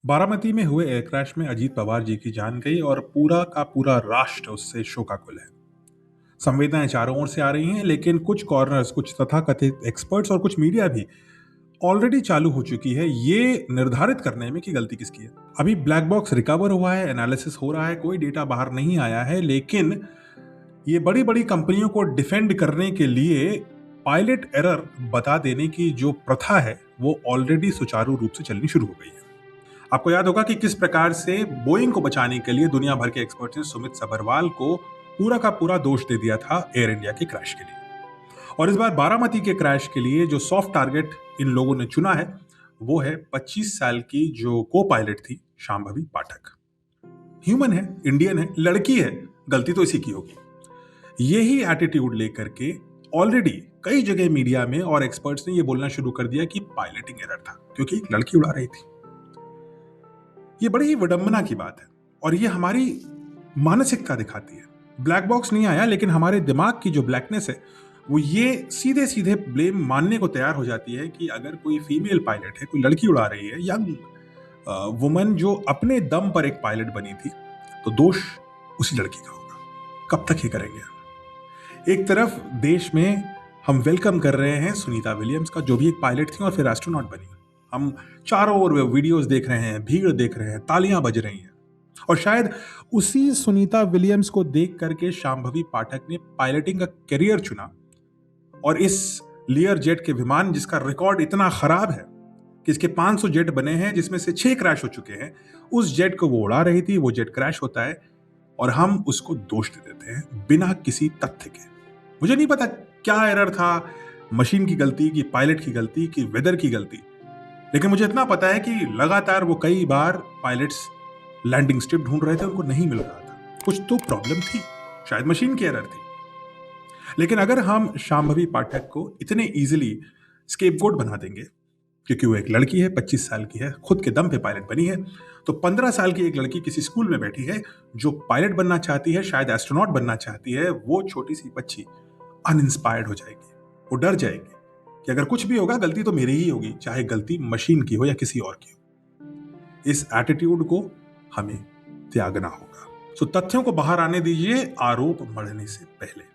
बारामती में हुए air crash में अजीत पवार जी की जान गई और पूरा का पूरा राष्ट्र उससे शोकाकुल है। संवेदनाएं चारों ओर से आ रही हैं, लेकिन कुछ कॉर्नर्स, कुछ तथाकथित एक्सपर्ट्स और कुछ मीडिया भी ऑलरेडी चालू हो चुकी है ये निर्धारित करने में कि गलती किसकी है। अभी ब्लैक बॉक्स रिकवर हुआ है, एनालिसिस हो रहा है, कोई डेटा बाहर नहीं आया है, लेकिन ये बड़ी बड़ी कंपनियों को डिफेंड करने के लिए पायलट एरर बता देने की जो प्रथा है वो ऑलरेडी सुचारू रूप से चलनी शुरू हो गई है। आपको याद होगा कि किस प्रकार से बोइंग को बचाने के लिए दुनिया भर के एक्सपर्ट्स ने सुमित सबरवाल को पूरा का पूरा दोष दे दिया था एयर इंडिया के क्रैश के लिए। और इस बार बारामती के क्रैश के लिए जो सॉफ्ट टारगेट इन लोगों ने चुना है वो है 25 साल की जो को पायलट थी शांभवी पाठक। ह्यूमन है, इंडियन है, लड़की है, गलती तो इसी की होगी। यही एटीट्यूड लेकर के ऑलरेडी कई जगह मीडिया में और एक्सपर्ट्स ने ये बोलना शुरू कर दिया कि पायलटिंग एरर था क्योंकि एक लड़की उड़ा रही थी। ये बड़ी ही विडंबना की बात है और ये हमारी मानसिकता दिखाती है। ब्लैक बॉक्स नहीं आया, लेकिन हमारे दिमाग की जो ब्लैकनेस है वो ये सीधे सीधे ब्लेम मानने को तैयार हो जाती है कि अगर कोई फीमेल पायलट है, कोई लड़की उड़ा रही है, यंग वुमन जो अपने दम पर एक पायलट बनी थी, तो दोष उसी लड़की का होगा। कब तक ये करेंगे हम? एक तरफ देश में हम वेलकम कर रहे हैं सुनीता विलियम्स का, जो भी एक पायलट थी और फिर एस्ट्रोनॉट बनी। हम चारों ओर वीडियोस देख रहे हैं, भीड़ देख रहे हैं, तालियां बज रही हैं। और शायद उसी सुनीता विलियम्स को देख करके शांभवी पाठक ने पायलटिंग का करियर चुना और इस लियर जेट के विमान जिसका रिकॉर्ड इतना खराब है कि इसके 500 जेट बने हैं जिसमें से 6 क्रैश हो चुके हैं, उस जेट को वो उड़ा रही थी, वो जेट क्रैश होता है और हम उसको दोष दे देते हैं बिना किसी तथ्य के। मुझे नहीं पता क्या एरर था, मशीन की गलती की, पायलट की गलती की, वेदर की गलती, लेकिन मुझे इतना पता है कि लगातार वो कई बार पायलट्स लैंडिंग स्ट्रिप ढूंढ रहे थे, उनको नहीं मिल रहा था। कुछ तो प्रॉब्लम थी, शायद मशीन की एरर थी। लेकिन अगर हम शांभवी पाठक को इतने इजीली स्केपगोट बना देंगे क्योंकि वो एक लड़की है, 25 साल की है, खुद के दम पे पायलट बनी है, तो 15 साल की एक लड़की किसी स्कूल में बैठी है जो पायलट बनना चाहती है, शायद एस्ट्रोनॉट बनना चाहती है, वो छोटी सी बच्ची अनइंस्पायर्ड हो जाएगी, वो डर जाएगी कि अगर कुछ भी होगा गलती तो मेरी ही होगी, चाहे गलती मशीन की हो या किसी और की हो। इस एटीट्यूड को हमें त्यागना होगा। तथ्यों को बाहर आने दीजिए, आरोप मढ़ने से पहले।